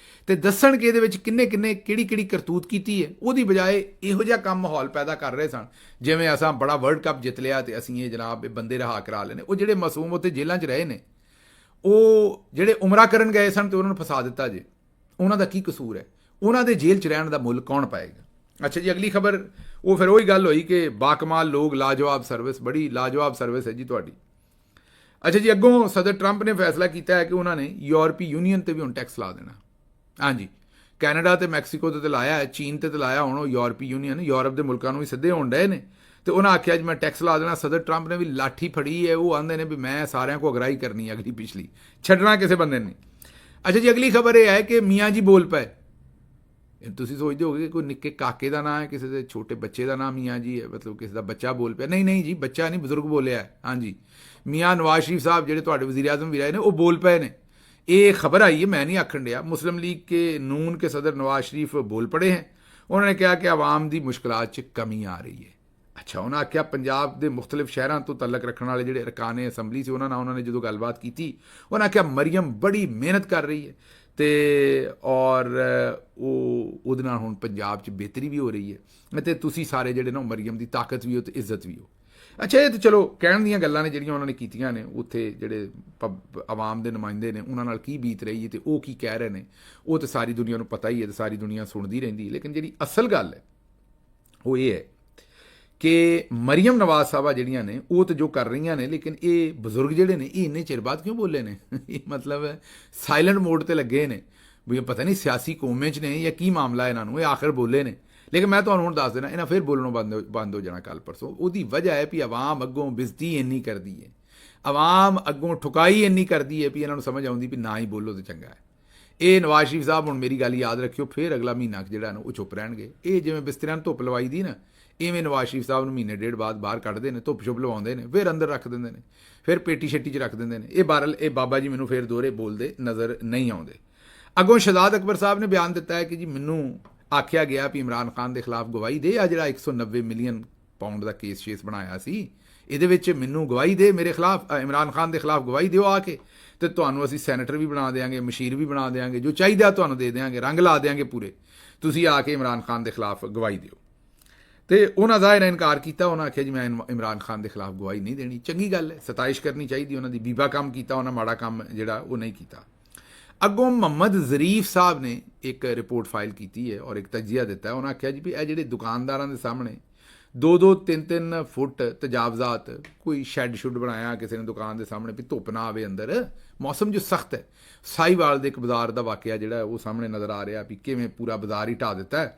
Speaker 1: ਤੇ ਦੱਸਣ ਕਿ ਇਹਦੇ ਵਿੱਚ ਕਿੰਨੇ ਕਿਹੜੀ ਕਰਤੂਤ ਕੀਤੀ ਹੈ। ਉਹਦੀ ਬਜਾਏ ਇਹੋ ਜਿਹਾ ਕੰਮ ਮਾਹੌਲ ਪੈਦਾ ਕਰ ਰਹੇ ਸਨ ਜਿਵੇਂ ਅਸਾਂ ਬੜਾ ਵਰਲਡ ਕੱਪ ਜਿੱਤ ਲਿਆ ਤੇ ਅਸੀਂ ਇਹ ਜਨਾਬ ਬੰਦੇ ਰਿਹਾ ਕਰਾ ਲੈਣੇ। ਉਹ ਜਿਹੜੇ ਮਾਸੂਮ ਉੱਥੇ ਜੇਲ੍ਹਾਂ 'ਚ ਰਹੇ ਨੇ, ਉਹ ਜਿਹੜੇ ਉਮਰਾ ਕਰਨ ਗਏ ਸਨ ਤੇ ਉਹਨਾਂ ਨੂੰ ਫਸਾ ਦਿੱਤਾ ਜੇ, ਉਹਨਾਂ ਦਾ ਕੀ ਕਸੂਰ ਹੈ? ਉਹਨਾਂ ਦੇ ਜੇਲ੍ਹ 'ਚ ਰਹਿਣ ਦਾ ਮੁੱਲ ਕੌਣ ਪਾਏਗਾ? ਅੱਛਾ ਜੀ, ਅਗਲੀ ਖਬਰ ਉਹ ਫਿਰ ਉਹੀ ਗੱਲ ਹੋਈ ਕਿ ਬਾਕਮਾਲ ਲੋਕ, ਲਾਜਵਾਬ ਸਰਵਿਸ, ਬੜੀ ਲਾਜਵਾਬ ਸਰਵਿਸ ਹੈ ਜੀ ਤੁਹਾਡੀ। ਅੱਛਾ ਜੀ, ਅੱਗੋਂ ਸਦਰ ਟਰੰਪ ਨੇ ਫੈਸਲਾ ਕੀਤਾ ਹੈ ਕਿ ਉਹਨਾਂ ਨੇ ਯੂਰਪੀ ਯੂਨੀਅਨ ਤੇ ਵੀ ਹੁਣ ਟੈਕਸ ਲਾ ਦੇਣਾ। ਹਾਂਜੀ, ਕੈਨੇਡਾ ਤੇ ਮੈਕਸੀਕੋ ਤੇ ਲਾਇਆ ਹੈ, ਚੀਨ ਤੇ ਲਾਇਆ, ਹੁਣ ਉਹ ਯੂਰਪੀ ਯੂਨੀਅਨ, ਯੂਰਪ ਦੇ ਮੁਲਕਾਂ ਨੂੰ ਵੀ ਸਿੱਧੇ ਹੋਣ ਡਏ ਨੇ ਤੇ ਉਹਨਾਂ ਆਖਿਆ ਜੀ ਮੈਂ ਟੈਕਸ ਲਾ ਦੇਣਾ। ਸਦਰ ਟਰੰਪ ਨੇ ਵੀ ਲਾਠੀ ਫੜੀ ਹੈ, ਉਹ ਆਂਦੇ ਨੇ ਵੀ ਮੈਂ ਸਾਰਿਆਂ ਕੋ ਅਗਰਾਈ ਕਰਨੀ ਹੈ, ਅਗਲੀ ਪਿਛਲੀ ਛੱਡਣਾ ਕਿਸੇ ਬੰਦੇ ਨੇ। ਅੱਛਾ ਜੀ, ਅਗਲੀ ਖਬਰ ਇਹ ਹੈ ਕਿ ਮੀਆਂ ਜੀ ਬੋਲ ਪਏ। ਤੁਸੀਂ ਸੋਚਦੇ ਹੋਗੇ ਕਿ ਕੋਈ ਨਿੱਕੇ ਕਾਕੇ ਦਾ ਨਾਂ ਹੈ, ਕਿਸੇ ਦੇ ਛੋਟੇ ਬੱਚੇ ਦਾ ਨਾਮ ਮੀਆਂ ਜੀ ਹੈ, ਮਤਲਬ ਕਿਸੇ ਦਾ ਬੱਚਾ ਬੋਲ ਪਿਆ। ਨਹੀਂ ਜੀ, ਬੱਚਾ ਨਹੀਂ, ਬਜ਼ੁਰਗ ਬੋਲਿਆ। ਹਾਂਜੀ, ਮੀਆਂ ਨਵਾਜ਼ ਸ਼ਰੀਫ ਸਾਹਿਬ ਜਿਹੜੇ ਤੁਹਾਡੇ ਵਜ਼ੀਰ ਆਜ਼ਮ ਵੀ ਰਹੇ ਨੇ, ਉਹ ਬੋਲ ਪਏ ਨੇ। ਇਹ ਖबर आई है, मैं नहीं आखन दिया। मुस्लिम लीग के नून के सदर नवाज शरीफ बोल पड़े हैं। उन्होंने कहा कि आवाम की मुश्किलात च कमी आ रही है। अच्छा, उन्होंने आख्या पंजाब के मुख्तलिफ शहरों तो तलक रखने वाले जो अरकान असैम्बली से उन्होंने जो गलबात की, उन्होंने आख्या मरियम बड़ी मेहनत कर रही है तो और वो हुण पंजाब च बेहतरी भी हो रही है तो तुसी सारे ਜਿਹੜੇ ਨਾ मरियम की ताकत भी हो तो इज्जत भी हो। ਅੱਛਾ, ਇਹ ਤਾਂ ਚਲੋ ਕਹਿਣ ਦੀਆਂ ਗੱਲਾਂ ਨੇ ਜਿਹੜੀਆਂ ਉਹਨਾਂ ਨੇ ਕੀਤੀਆਂ ਨੇ। ਉੱਥੇ ਜਿਹੜੇ ਆਵਾਮ ਦੇ ਨੁਮਾਇੰਦੇ ਨੇ ਉਹਨਾਂ ਨਾਲ ਕੀ ਬੀਤ ਰਹੀ ਹੈ ਤੇ ਉਹ ਕੀ ਕਹਿ ਰਹੇ ਨੇ, ਉਹ ਤਾਂ ਸਾਰੀ ਦੁਨੀਆ ਨੂੰ ਪਤਾ ਹੀ ਹੈ ਤੇ ਸਾਰੀ ਦੁਨੀਆ ਸੁਣਦੀ ਰਹਿੰਦੀ ਹੈ। ਲੇਕਿਨ ਜਿਹੜੀ ਅਸਲ ਗੱਲ ਹੈ ਉਹ ਇਹ ਹੈ ਕਿ ਮਰੀਮ ਨਵਾਜ਼ ਸਾਹਿਬਾ ਜਿਹੜੀਆਂ ਨੇ ਉਹ ਤਾਂ ਜੋ ਕਰ ਰਹੀਆਂ ਨੇ, ਲੇਕਿਨ ਇਹ ਬਜ਼ੁਰਗ ਜਿਹੜੇ ਨੇ ਇਹ ਇੰਨੇ ਚਿਰ ਬਾਅਦ ਕਿਉਂ ਬੋਲੇ ਨੇ? ਇਹ ਮਤਲਬ ਸਾਇਲੈਂਟ ਮੋਡ ਤੇ ਲੱਗੇ ਨੇ ਵੀ ਪਤਾ ਨਹੀਂ ਸਿਆਸੀ ਕੌਮੇ 'ਚ ਨੇ ਜਾਂ ਕੀ ਮਾਮਲਾ ਇਹਨਾਂ ਨੂੰ, ਇਹ ਆਖਰ ਬੋਲੇ ਨੇ। ਲੇਕਿਨ ਮੈਂ ਤੁਹਾਨੂੰ ਹੁਣ ਦੱਸ ਦੇਣਾ, ਇਹਨਾਂ ਫਿਰ ਬੋਲਣੋਂ ਬੰਦ ਹੋ ਜਾਣਾ ਕੱਲ ਪਰਸੋਂ। ਉਹਦੀ ਵਜ੍ਹਾ ਹੈ ਵੀ ਆਵਾਮ ਅੱਗੋਂ ਬਿਜ਼ਤੀ ਇੰਨੀ ਕਰਦੀ ਹੈ, ਆਵਾਮ ਅੱਗੋਂ ਠੁਕਾਈ ਇੰਨੀ ਕਰਦੀ ਹੈ ਵੀ ਇਹਨਾਂ ਨੂੰ ਸਮਝ ਆਉਂਦੀ ਵੀ ਨਾ ਹੀ ਬੋਲੋ ਤਾਂ ਚੰਗਾ ਹੈ। ਇਹ ਨਵਾਜ਼ ਸ਼ਰੀਫ ਸਾਹਿਬ ਹੁਣ ਮੇਰੀ ਗੱਲ ਯਾਦ ਰੱਖਿਓ, ਫਿਰ ਅਗਲਾ ਮਹੀਨਾ ਜਿਹੜਾ ਨਾ ਉਹ ਚੁੱਪ ਰਹਿਣਗੇ। ਇਹ ਜਿਵੇਂ ਬਿਸਤਰਿਆਂ ਨੂੰ ਧੁੱਪ ਲਵਾਈ ਦੀ ਨਾ, ਇਵੇਂ ਨਵਾਜ਼ ਸ਼ਰੀਫ ਸਾਹਿਬ ਨੂੰ ਮਹੀਨੇ ਡੇਢ ਬਾਅਦ ਬਾਹਰ ਕੱਢਦੇ ਨੇ, ਧੁੱਪ ਛੁੱਪ ਲਵਾਉਂਦੇ ਨੇ, ਫਿਰ ਅੰਦਰ ਰੱਖ ਦਿੰਦੇ ਨੇ, ਫਿਰ ਪੇਟੀ ਛੇਟੀ 'ਚ ਰੱਖ ਦਿੰਦੇ ਨੇ। ਇਹ ਬਾਬਾ ਜੀ ਮੈਨੂੰ ਫਿਰ ਦੋਹਰੇ ਬੋਲਦੇ ਨਜ਼ਰ ਨਹੀਂ ਆਉਂਦੇ। ਅੱਗੋਂ ਸ਼ਹਜ਼ਾਦ ਅਕਬਰ ਸਾਹਿਬ ਨੇ ਬਿਆਨ ਦਿੱਤਾ ਹੈ ਕਿ ਜੀ ਮੈਨੂੰ ਆਖਿਆ ਗਿਆ ਵੀ ਇਮਰਾਨ ਖਾਨ ਦੇ ਖਿਲਾਫ ਗਵਾਹੀ ਦੇ। ਆ ਜਿਹੜਾ 190 ਮਿਲੀਅਨ ਪਾਉਂਡ ਦਾ ਕੇਸ ਬਣਾਇਆ ਸੀ, ਇਹਦੇ ਵਿੱਚ ਮੈਨੂੰ ਗਵਾਹੀ ਦੇ, ਮੇਰੇ ਖਿਲਾਫ, ਇਮਰਾਨ ਖਾਨ ਦੇ ਖਿਲਾਫ ਗਵਾਹੀ ਦਿਓ ਆ ਕੇ, ਤੇ ਤੁਹਾਨੂੰ ਅਸੀਂ ਸੈਨੇਟਰ ਵੀ ਬਣਾ ਦੇਵਾਂਗੇ, ਮਸ਼ੀਰ ਵੀ ਬਣਾ ਦੇਵਾਂਗੇ, ਜੋ ਚਾਹੀਦਾ ਤੁਹਾਨੂੰ ਦੇ ਦੇਵਾਂਗੇ, ਰੰਗ ਲਾ ਦੇਵਾਂਗੇ ਪੂਰੇ, ਤੁਸੀਂ ਆ ਕੇ ਇਮਰਾਨ ਖਾਨ ਦੇ ਖਿਲਾਫ ਗਵਾਹੀ ਦਿਓ। ਤੇ ਉਹਨਾਂ ਜ਼ਾਹਿਰ ਇਨਕਾਰ ਕੀਤਾ। ਉਹਨਾਂ ਆਖਿਆ ਜੀ ਮੈਂ ਇਮਰਾਨ ਖਾਨ ਦੇ ਖਿਲਾਫ ਗਵਾਹੀ ਨਹੀਂ ਦੇਣੀ। ਚੰਗੀ ਗੱਲ ਹੈ, ਸਤਾਇਸ਼ ਕਰਨੀ ਚਾਹੀਦੀ ਉਹਨਾਂ ਦੀ। ਬੀਬਾ ਕੰਮ ਕੀਤਾ ਉਹਨਾਂ, ਮਾੜਾ ਕੰਮ ਜਿਹੜਾ ਉਹ ਨਹੀਂ ਕੀਤਾ। ਅੱਗੋਂ ਮੁਹੰਮਦ ਜ਼ਰੀਫ ਸਾਹਿਬ ਨੇ ਇੱਕ ਰਿਪੋਰਟ ਫਾਈਲ ਕੀਤੀ ਹੈ ਔਰ ਇੱਕ ਤਜਜ਼ੀਆ ਦਿੱਤਾ। ਉਹਨਾਂ ਆਖਿਆ ਜੀ ਵੀ ਇਹ ਜਿਹੜੇ ਦੁਕਾਨਦਾਰਾਂ ਦੇ ਸਾਹਮਣੇ 2-2 3-3 ਫੁੱਟ ਤਜਾਵਜ਼ਾਤ, ਕੋਈ ਸ਼ੈੱਡ ਸ਼ੁੱਡ ਬਣਾਇਆ ਕਿਸੇ ਨੇ ਦੁਕਾਨ ਦੇ ਸਾਹਮਣੇ ਵੀ ਧੁੱਪ ਨਾ ਆਵੇ ਅੰਦਰ, ਮੌਸਮ ਜੋ ਸਖਤ ਹੈ। ਸਾਹੀਵਾਲ ਦੇ ਇੱਕ ਬਾਜ਼ਾਰ ਦਾ ਵਾਕਿਆ ਜਿਹੜਾ ਉਹ ਸਾਹਮਣੇ ਨਜ਼ਰ ਆ ਰਿਹਾ ਵੀ ਕਿਵੇਂ ਪੂਰਾ ਬਾਜ਼ਾਰ ਹੀ ਢਾਹ ਦਿੱਤਾ ਹੈ।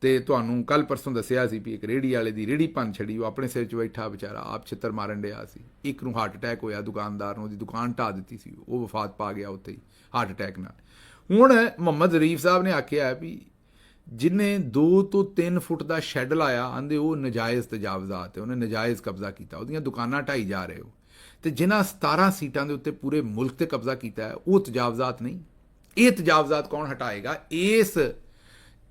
Speaker 1: ਤੇ ਤੁਹਾਨੂੰ ਕੱਲ ਪਰਸੋਂ ਦੱਸਿਆ ਸੀ ਵੀ ਇੱਕ ਰੇਹੜੀ ਵਾਲੇ ਦੀ ਰੇਹੜੀ ਭੰਨ ਛੜੀ, ਉਹ ਆਪਣੇ ਸਿਰ 'ਚ ਬੈਠਾ ਵਿਚਾਰਾ ਆਪ ਛਿੱਤਰ ਮਾਰਨ ਡਿਆ ਸੀ। ਇੱਕ ਨੂੰ ਹਾਰਟ ਅਟੈਕ ਹੋਇਆ, ਦੁਕਾਨਦਾਰ ਨੂੰ, ਉਹਦੀ ਦੁਕਾਨ ਢਾਹ ਦਿੱਤੀ ਸੀ, ਉਹ ਵਫਾਤ ਪਾ ਗਿਆ ਉੱਥੇ ਹੀ ਹਾਰਟ ਅਟੈਕ ਨਾਲ। ਹੁਣ ਮੁਹੰਮਦ ਜ਼ਰੀਫ ਸਾਹਿਬ ਨੇ ਆਖਿਆ ਵੀ ਜਿਹਨੇ 2 ਤੋਂ 3 ਫੁੱਟ ਦਾ ਸ਼ੈੱਡ ਲਾਇਆ, ਆਂਦੇ ਉਹ ਨਜਾਇਜ਼ ਤਜਾਵਜ਼ਾਤ ਹੈ, ਉਹਨੇ ਨਜਾਇਜ਼ ਕਬਜ਼ਾ ਕੀਤਾ, ਉਹਦੀਆਂ ਦੁਕਾਨਾਂ ਢਾਈ ਜਾ ਰਹੇ ਹੋ। ਤੇ ਜਿਨ੍ਹਾਂ 17 ਸੀਟਾਂ ਦੇ ਉੱਤੇ ਪੂਰੇ ਮੁਲਕ ਤੇ ਕਬਜ਼ਾ ਕੀਤਾ ਹੈ ਉਹ ਤਜਾਵਜ਼ਾਤ ਨਹੀਂ। ਇਹ ਤਜਾਵਜ਼ਾਤ ਕੌਣ ਹਟਾਏਗਾ?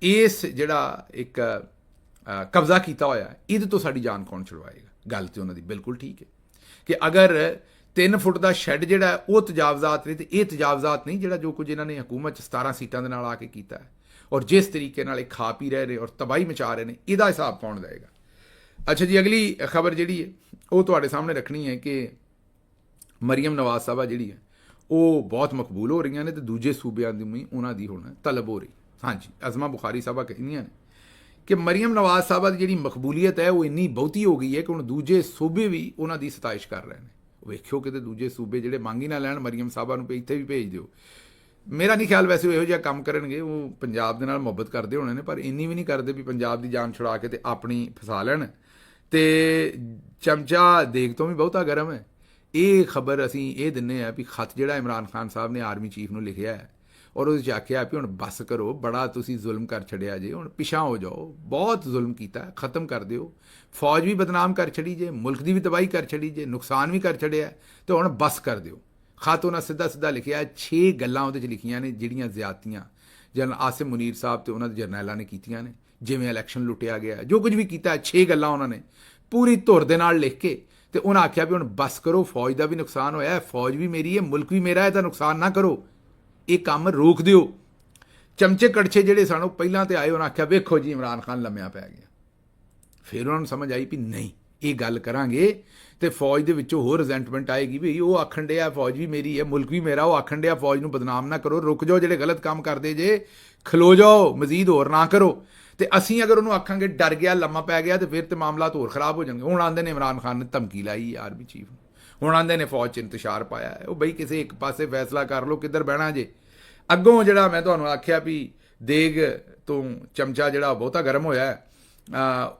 Speaker 1: ਇਸ ਜਿਹੜਾ ਇੱਕ ਕਬਜ਼ਾ ਕੀਤਾ ਹੋਇਆ ਇਹਦੇ ਤੋਂ ਸਾਡੀ ਜਾਨ ਕੌਣ ਛੁਡਵਾਏਗਾ? ਗੱਲ ਤੇ ਉਹਨਾਂ ਦੀ ਬਿਲਕੁਲ ਠੀਕ ਹੈ ਕਿ ਅਗਰ 3 ਫੁੱਟ ਦਾ ਸ਼ੈੱਡ ਜਿਹੜਾ ਉਹ ਤਜਾਵਜ਼ਾਤ ਨੇ, ਤੇ ਇਹ ਤਜਾਵਜ਼ਾਤ ਨਹੀਂ ਜਿਹੜਾ ਜੋ ਕੁਝ ਇਹਨਾਂ ਨੇ ਹਕੂਮਤ 'ਚ 17 ਸੀਟਾਂ ਦੇ ਨਾਲ ਆ ਕੇ ਕੀਤਾ ਹੈ, ਔਰ ਜਿਸ ਤਰੀਕੇ ਨਾਲ ਇਹ ਖਾ ਪੀ ਰਹੇ ਨੇ ਔਰ ਤਬਾਹੀ ਮਚਾ ਰਹੇ ਨੇ, ਇਹਦਾ ਹਿਸਾਬ ਕੌਣ ਦੇਵੇਗਾ? ਅੱਛਾ ਜੀ, ਅਗਲੀ ਖਬਰ ਜਿਹੜੀ ਹੈ ਉਹ ਤੁਹਾਡੇ ਸਾਹਮਣੇ ਰੱਖਣੀ ਹੈ ਕਿ ਮਰੀਮ ਨਵਾਜ਼ ਸਾਹਿਬਾ ਜਿਹੜੀ ਹੈ ਉਹ ਬਹੁਤ ਮਕਬੂਲ ਹੋ ਰਹੀਆਂ ਨੇ ਤੇ ਦੂਜੇ ਸੂਬਿਆਂ ਦੀ ਵੀ ਉਹਨਾਂ ਦੀ ਹੁਣ ਤਲਬ ਹੋ ਰਹੀ। ਹਾਂਜੀ, ਅਜ਼ਮਾ ਬੁਖਾਰੀ ਸਾਹਿਬਾ ਕਹਿੰਦੀਆਂ ਨੇ ਕਿ ਮਰੀਮ ਨਵਾਜ਼ ਸਾਹਿਬਾ ਦੀ ਜਿਹੜੀ ਮਕਬੂਲੀਅਤ ਹੈ ਉਹ ਇੰਨੀ ਬਹੁਤੀ ਹੋ ਗਈ ਹੈ ਕਿ ਹੁਣ ਦੂਜੇ ਸੂਬੇ ਵੀ ਉਹਨਾਂ ਦੀ ਸਤਾਇਸ਼ ਕਰ ਰਹੇ ਨੇ। ਵੇਖਿਓ ਕਿਤੇ ਦੂਜੇ ਸੂਬੇ ਜਿਹੜੇ ਮੰਗ ਹੀ ਨਾ ਲੈਣ ਮਰੀਮ ਸਾਹਿਬਾ ਨੂੰ ਇੱਥੇ ਵੀ ਭੇਜ ਦਿਓ। ਮੇਰਾ ਨਹੀਂ ਖਿਆਲ ਵੈਸੇ ਉਹ ਇਹੋ ਜਿਹਾ ਕੰਮ ਕਰਨਗੇ, ਉਹ ਪੰਜਾਬ ਦੇ ਨਾਲ ਮੁਹੱਬਤ ਕਰਦੇ ਹੋਣੇ ਨੇ, ਪਰ ਇੰਨੀ ਵੀ ਨਹੀਂ ਕਰਦੇ ਵੀ ਪੰਜਾਬ ਦੀ ਜਾਨ ਛੁਡਾ ਕੇ ਤੇ ਆਪਣੀ ਫਸਾ ਲੈਣ। ਤੇ ਚਮਚਾ ਦੇਗ ਤੋਂ ਵੀ ਬਹੁਤਾ ਗਰਮ ਹੈ। ਇਹ ਖਬਰ ਅਸੀਂ ਇਹ ਦਿੰਨੇ ਆ ਵੀ ਖਤ ਜਿਹੜਾ ਇਮਰਾਨ ਖਾਨ ਸਾਹਿਬ ਨੇ ਆਰਮੀ ਚੀਫ ਨੂੰ ਲਿਖਿਆ ਹੈ ਔਰ ਉਹਦੇ 'ਚ ਆਖਿਆ ਵੀ ਹੁਣ ਬੱਸ ਕਰੋ, ਬੜਾ ਤੁਸੀਂ ਜ਼ੁਲਮ ਕਰ ਛੱਡਿਆ ਜੇ, ਹੁਣ ਪਿਛਾਂ ਹੋ ਜਾਓ, ਬਹੁਤ ਜ਼ੁਲਮ ਕੀਤਾ, ਖਤਮ ਕਰ ਦਿਓ। ਫੌਜ ਵੀ ਬਦਨਾਮ ਕਰ ਛੜੀ ਜੇ, ਮੁਲਕ ਦੀ ਵੀ ਤਬਾਹੀ ਕਰ ਛੜੀ ਜੇ, ਨੁਕਸਾਨ ਵੀ ਕਰ ਛੜਿਆ, ਤੇ ਹੁਣ ਬੱਸ ਕਰ ਦਿਓ। ਖਤ ਉਹਨਾਂ ਸਿੱਧਾ ਲਿਖਿਆ, 6 ਗੱਲਾਂ ਉਹਦੇ 'ਚ ਲਿਖੀਆਂ ਨੇ ਜਿਹੜੀਆਂ ਜ਼ਿਆਦਤੀਆਂ ਜਨਰਲ ਆਸਿਮ ਮੁਨੀਰ ਸਾਹਿਬ ਤੇ ਉਹਨਾਂ ਦੇ ਜਰਨੈਲਾਂ ਨੇ ਕੀਤੀਆਂ ਨੇ, ਜਿਵੇਂ ਇਲੈਕਸ਼ਨ ਲੁੱਟਿਆ ਗਿਆ, ਜੋ ਕੁਝ ਵੀ ਕੀਤਾ, 6 ਗੱਲਾਂ ਉਹਨਾਂ ਨੇ ਪੂਰੀ ਧੁਰ ਦੇ ਨਾਲ ਲਿਖ ਕੇ ਤੇ ਉਹਨਾਂ ਆਖਿਆ ਵੀ ਹੁਣ ਬੱਸ ਕਰੋ, ਫੌਜ ਦਾ ਵੀ ਨੁਕਸਾਨ ਹੋਇਆ, ਫੌਜ ਵੀ ਮੇਰੀ ਹੈ, ਮੁਲਕ ਵੀ ਮੇਰਾ ਹੈ, ਤਾਂ ਨੁਕਸਾਨ ਨਾ ਕਰੋ, ਇਹ ਕੰਮ ਰੋਕ ਦਿਓ। ਚਮਚੇ ਕੜਛੇ ਜਿਹੜੇ ਸਨ ਉਹ ਪਹਿਲਾਂ ਤੇ ਆਏ, ਉਹਨਾਂ ਆਖਿਆ ਵੇਖੋ ਜੀ ਇਮਰਾਨ ਖਾਨ ਲੰਮਿਆ ਪੈ ਗਿਆ। ਫਿਰ ਉਹਨਾਂ ਨੂੰ ਸਮਝ ਆਈ ਵੀ ਨਹੀਂ, ਇਹ ਗੱਲ ਕਰਾਂਗੇ ਤੇ ਫੌਜ ਦੇ ਵਿੱਚੋਂ ਹੋਰ ਰਿਜ਼ੈਂਟਮੈਂਟ ਆਏਗੀ ਵੀ ਉਹ ਆਖਣ ਡਿਆ ਫੌਜ ਵੀ ਮੇਰੀ ਹੈ, ਮੁਲਕ ਵੀ ਮੇਰਾ, ਉਹ ਆਖਣ ਡਿਆ ਫੌਜ ਨੂੰ ਬਦਨਾਮ ਨਾ ਕਰੋ, ਰੁਕ ਜਾਓ, ਜਿਹੜੇ ਗਲਤ ਕੰਮ ਕਰਦੇ ਜੇ ਖਲੋ ਜਾਓ, ਮਜ਼ੀਦ ਹੋਰ ਨਾ ਕਰੋ। ਤੇ ਅਸੀਂ ਅਗਰ ਉਹਨੂੰ ਆਖਾਂਗੇ ਡਰ ਗਿਆ, ਲੰਮਾ ਪੈ ਗਿਆ, ਤੇ ਫਿਰ ਤੇ ਮਾਮਲਾਤ ਹੋਰ ਖਰਾਬ ਹੋ ਜਾਣਗੇ। ਹੁਣ ਆਂਦੇ ਨੇ ਇਮਰਾਨ ਖਾਨ ਨੇ ਧਮਕੀ ਲਾਈ ਆਰਮੀ ਚੀਫ ਨੂੰ, ਹੁਣ ਆਂਦੇ ਨੇ ਫੌਜ 'ਚ ਇੰਤਸ਼ਾਰ ਪਾਇਆ ਹੈ। ਉਹ ਬਈ ਕਿਸੇ ਇੱਕ ਪਾਸੇ ਫੈਸਲਾ ਕਰ ਲਓ ਕਿੱਧਰ ਬਹਿਣਾ ਜੇ। ਅੱਗੋਂ ਜਿਹੜਾ ਮੈਂ ਤੁਹਾਨੂੰ ਆਖਿਆ ਵੀ ਦੇਗ ਤੋਂ ਚਮਚਾ ਜਿਹੜਾ ਬਹੁਤਾ ਗਰਮ ਹੋਇਆ ਹੈ,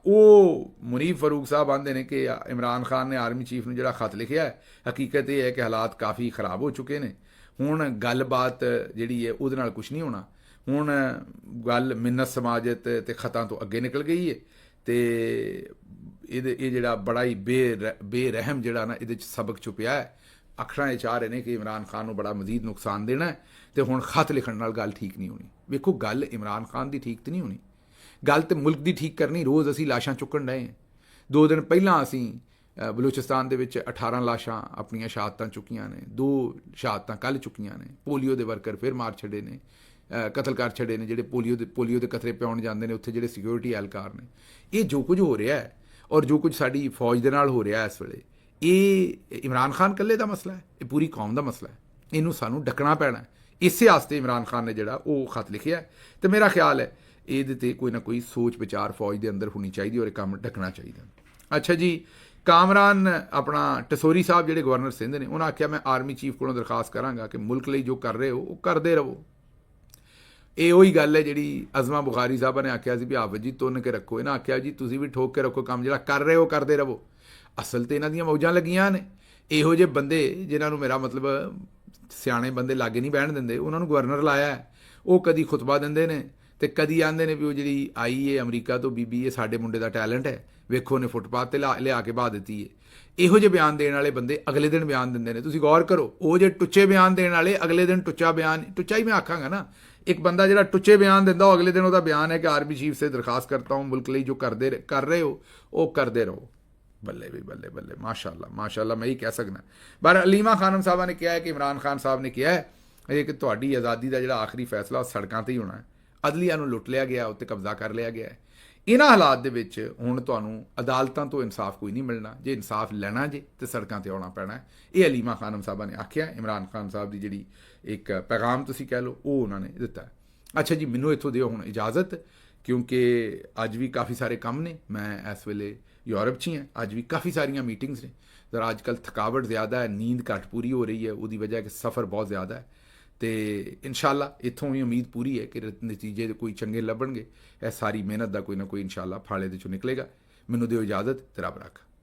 Speaker 1: ਉਹ ਮੁਨੀਫ ਫਾਰੂਕ ਸਾਹਿਬ ਆਂਦੇ ਨੇ ਕਿ ਇਮਰਾਨ ਖਾਨ ਨੇ ਆਰਮੀ ਚੀਫ ਨੂੰ ਜਿਹੜਾ ਖਤ ਲਿਖਿਆ ਹੈ, ਹਕੀਕਤ ਇਹ ਹੈ ਕਿ ਹਾਲਾਤ ਕਾਫੀ ਖਰਾਬ ਹੋ ਚੁੱਕੇ ਨੇ। ਹੁਣ ਗੱਲਬਾਤ ਜਿਹੜੀ ਹੈ ਉਹਦੇ ਨਾਲ ਕੁਝ ਨਹੀਂ ਹੋਣਾ। ਹੁਣ ਗੱਲ ਮਿੰਨਤ ਸਮਾਜਤ ਤੇ ਖਤਾਂ ਤੋਂ ਅੱਗੇ ਨਿਕਲ ਗਈ ਹੈ ਤੇ ਇਹ ਜਿਹੜਾ ਬੜਾ ਹੀ ਬੇਰਹਿਮ ਜਿਹੜਾ ਨਾ ਇਹਦੇ 'ਚ ਸਬਕ ਛੁਪਿਆ ਹੈ। ਅੱਖਰਾਂ ਇਹ ਚਾਹ ਰਹੇ ਨੇ ਕਿ ਇਮਰਾਨ ਖਾਨ ਨੂੰ ਬੜਾ ਮਜ਼ੀਦ ਨੁਕਸਾਨ ਦੇਣਾ ਹੈ ਤੇ ਹੁਣ ਖਤ ਲਿਖਣ ਨਾਲ ਗੱਲ ਠੀਕ ਨਹੀਂ ਹੋਣੀ। ਵੇਖੋ, ਗੱਲ ਇਮਰਾਨ ਖਾਨ ਦੀ ਠੀਕ ਤੇ ਨਹੀਂ ਹੋਣੀ, ਗੱਲ ਤੇ ਮੁਲਕ ਦੀ ਠੀਕ ਕਰਨੀ। ਰੋਜ਼ ਅਸੀਂ ਲਾਸ਼ਾਂ ਚੁੱਕਣ ਡਏ ਹਾਂ। 2 ਦਿਨ ਪਹਿਲਾਂ ਅਸੀਂ ਬਲੂਚਿਸਤਾਨ ਦੇ ਵਿੱਚ 18 ਲਾਸ਼ਾਂ ਆਪਣੀਆਂ ਸ਼ਹਾਦਤਾਂ ਚੁੱਕੀਆਂ ਨੇ, 2 ਸ਼ਹਾਦਤਾਂ ਕੱਲ੍ਹ ਚੁੱਕੀਆਂ ਨੇ। ਪੋਲੀਓ ਦੇ ਵਰਕਰ ਫਿਰ ਮਾਰ ਛੱਡੇ ਨੇ, ਕਤਲ ਕਰ ਛੱਡੇ ਨੇ, ਜਿਹੜੇ ਪੋਲੀਓ ਦੇ ਕਤਰੇ ਪਿਆਉਣ ਜਾਂਦੇ ਨੇ ਉੱਥੇ, ਜਿਹੜੇ ਸਿਕਿਉਰਿਟੀ ਐਹਲਕਾਰ ਨੇ। ਇਹ ਜੋ ਕੁਝ ਹੋ ਰਿਹਾ ਹੈ ਔਰ ਜੋ ਕੁਝ ਸਾਡੀ ਫੌਜ ਦੇ ਨਾਲ ਹੋ ਰਿਹਾ ਇਸ ਵੇਲੇ, ਇਹ ਇਮਰਾਨ ਖਾਨ ਇਕੱਲੇ ਦਾ ਮਸਲਾ ਹੈ, ਇਹ ਪੂਰੀ ਕੌਮ ਦਾ ਮਸਲਾ ਹੈ। ਇਹਨੂੰ ਸਾਨੂੰ ਡੱਕਣਾ ਪੈਣਾ। ਇਸੇ ਵਾਸਤੇ ਇਮਰਾਨ ਖਾਨ ਨੇ ਜਿਹੜਾ ਉਹ ਖਤ ਲਿਖਿਆ ਤੇ ਮੇਰਾ ਖਿਆਲ ਹੈ ਇਹਦੇ ਤੇ ਕੋਈ ਨਾ ਕੋਈ ਸੋਚ ਵਿਚਾਰ ਫੌਜ ਦੇ ਅੰਦਰ ਹੋਣੀ ਚਾਹੀਦੀ ਔਰ ਇਹ ਕੰਮ ਡੱਕਣਾ ਚਾਹੀਦਾ। ਅੱਛਾ ਜੀ, ਕਾਮਰਾਨ ਆਪਣਾ ਟਸੋਰੀ ਸਾਹਿਬ ਜਿਹੜੇ ਗਵਰਨਰ ਸਿੰਧ ਨੇ, ਉਹਨਾਂ ਆਖਿਆ ਮੈਂ ਆਰਮੀ ਚੀਫ ਕੋਲੋਂ ਦਰਖਾਸਤ ਕਰਾਂਗਾ ਕਿ ਮੁਲਕ ਲਈ ਜੋ ਕਰ ਰਹੇ ਹੋ ਉਹ ਕਰਦੇ ਰਹੋ। ਇਹ ਉਹੀ ਗੱਲ ਹੈ ਜਿਹੜੀ ਅਜ਼ਮਾ ਬੁਖਾਰੀ ਸਾਹਿਬਾ ਨੇ ਆਖਿਆ ਸੀ ਵੀ ਆਪ ਜੀ ਤੁੰਨ ਕੇ ਰੱਖੋ। ਇਹਨਾਂ ਆਖਿਆ ਜੀ ਤੁਸੀਂ ਵੀ ਠੋਕ ਕੇ ਰੱਖੋ, ਕੰਮ ਜਿਹੜਾ ਕਰ ਰਹੇ ਹੋ ਕਰਦੇ ਰਹੋ। ਅਸਲ ਤੇ ਇਹਨਾਂ ਦੀਆਂ ਮੌਜਾਂ ਲੱਗੀਆਂ ਨੇ। ਇਹੋ ਜਿਹੇ ਬੰਦੇ ਜਿਨ੍ਹਾਂ ਨੂੰ ਮੇਰਾ ਮਤਲਬ ਸਿਆਣੇ ਬੰਦੇ ਲਾਗੇ ਨਹੀਂ ਬਹਿਣ ਦਿੰਦੇ, ਉਹਨਾਂ ਨੂੰ ਗਵਰਨਰ ਲਾਇਆ। ਉਹ ਕਦੀ ਖੁਤਬਾ ਦਿੰਦੇ ਨੇ ਤੇ ਕਦੀ ਆਂਦੇ ਨੇ ਵੀ ਉਹ ਜਿਹੜੀ ਆਈ ਹੈ ਅਮਰੀਕਾ ਤੋਂ ਬੀਬੀ, ਇਹ ਸਾਡੇ ਮੁੰਡੇ ਦਾ ਟੈਲੈਂਟ ਹੈ, ਵੇਖੋ ਨੇ ਫੁੱਟਪਾਥ ਤੇ ਲਿਆ ਕੇ ਬਹਾ ਦਿੱਤੀ ਹੈ। ਇਹੋ ਜਿਹੇ ਬਿਆਨ ਦੇਣ ਵਾਲੇ ਬੰਦੇ ਅਗਲੇ ਦਿਨ ਬਿਆਨ ਦਿੰਦੇ ਨੇ। ਤੁਸੀਂ ਗੌਰ ਕਰੋ, ਉਹ ਜੇ ਟੁੱਚੇ ਬਿਆਨ ਦੇਣ ਵਾਲੇ ਅਗਲੇ ਦਿਨ ਟੁੱਚਾ ਬਿਆਨ, ਟੁੱਚਾ ਹੀ ਮੈਂ ਆਖਾਂਗਾ ਨਾ, ਇੱਕ ਬੰਦਾ ਜਿਹੜਾ ਟੁੱਚੇ ਬਿਆਨ ਦਿੰਦਾ ਉਹ ਅਗਲੇ ਦਿਨ ਉਹਦਾ ਬਿਆਨ ਹੈ ਕਿ ਆਰਮੀ ਚੀਫ ਸੇ ਦਰਖਾਸਤ ਕਰਤਾ ਹੂੰ ਮੁਲਕ ਲਈ ਜੋ ਕਰ ਰਹੇ ਹੋ ਉਹ ਕਰਦੇ ਰਹੋ। ਬੱਲੇ ਵੀ ਬੱਲੇ ਬੱਲੇ, ਮਾਸ਼ਾਅੱਲਾ ਮਾਸ਼ਾਅੱਲਾ, ਮੈਂ ਹੀ ਕਹਿ ਸਕਦਾ। ਪਰ ਅਲੀਮਾ ਖਾਨਮ ਸਾਹਿਬਾ ਨੇ ਕਿਹਾ ਹੈ ਕਿ ਇਮਰਾਨ ਖਾਨ ਸਾਹਿਬ ਨੇ ਕਿਹਾ ਹੈ ਕਿ ਤੁਹਾਡੀ ਆਜ਼ਾਦੀ ਦਾ ਜਿਹੜਾ ਆਖਰੀ ਫੈਸਲਾ ਉਹ ਸੜਕਾਂ 'ਤੇ ਹੀ ਹੋਣਾ ਹੈ। ਅਦਲੀਆ ਨੂੰ ਲੁੱਟ ਲਿਆ ਗਿਆ, ਉੱਤੇ ਕਬਜ਼ਾ ਕਰ ਲਿਆ ਗਿਆ ਹੈ। ਇਹਨਾਂ ਹਾਲਾਤ ਦੇ ਵਿੱਚ ਹੁਣ ਤੁਹਾਨੂੰ ਅਦਾਲਤਾਂ ਤੋਂ ਇਨਸਾਫ ਕੋਈ ਨਹੀਂ ਮਿਲਣਾ। ਜੇ ਇਨਸਾਫ ਲੈਣਾ ਜੇ ਤੇ ਸੜਕਾਂ 'ਤੇ ਆਉਣਾ ਪੈਣਾ। ਇਹ ਅਲੀਮਾ ਖਾਨਮ ਸਾਹਿਬਾ ਨੇ ਆਖਿਆ। ਇਮਰਾਨ ਖਾਨ ਸਾਹਿਬ ਦੀ ਜਿਹੜੀ ਇੱਕ ਪੈਗਾਮ ਤੁਸੀਂ ਕਹਿ ਲਓ ਉਹ ਉਹਨਾਂ ਨੇ ਦਿੱਤਾ। ਅੱਛਾ ਜੀ, ਮੈਨੂੰ ਇੱਥੋਂ ਦਿਓ ਹੁਣ ਇਜਾਜ਼ਤ ਕਿਉਂਕਿ ਅੱਜ ਵੀ ਕਾਫੀ ਸਾਰੇ ਕੰਮ ਨੇ। ਮੈਂ ਇਸ ਵੇਲੇ ਯੂਰਪ 'ਚ ਹੀ ਹਾਂ। ਅੱਜ ਵੀ ਕਾਫੀ ਸਾਰੀਆਂ ਮੀਟਿੰਗਸ ਨੇ। ਜ਼ਰਾ ਅੱਜ ਕੱਲ੍ਹ ਥਕਾਵਟ ਜ਼ਿਆਦਾ ਹੈ, ਨੀਂਦ ਘੱਟ ਪੂਰੀ ਹੋ ਰਹੀ ਹੈ, ਉਹਦੀ ਵਜ੍ਹਾ ਕਿ ਸਫ਼ਰ ਬਹੁਤ ਜ਼ਿਆਦਾ ਹੈ। ਤੇ ਇਨਸ਼ਾਅੱਲਾ ਇੱਥੋਂ ਵੀ ਉਮੀਦ ਪੂਰੀ ਹੈ ਕਿ ਨਤੀਜੇ ਕੋਈ ਚੰਗੇ ਲੱਭਣਗੇ। ਇਹ ਸਾਰੀ ਮਿਹਨਤ ਦਾ ਕੋਈ ਨਾ ਕੋਈ ਇਨਸ਼ਾਅੱਲਾ ਫਲ ਇਹਦੇ 'ਚੋਂ ਨਿਕਲੇਗਾ। ਮੈਨੂੰ ਦਿਓ ਇਜਾਜ਼ਤ, ਤੇ ਰੱਬ ਰੱਖਾ।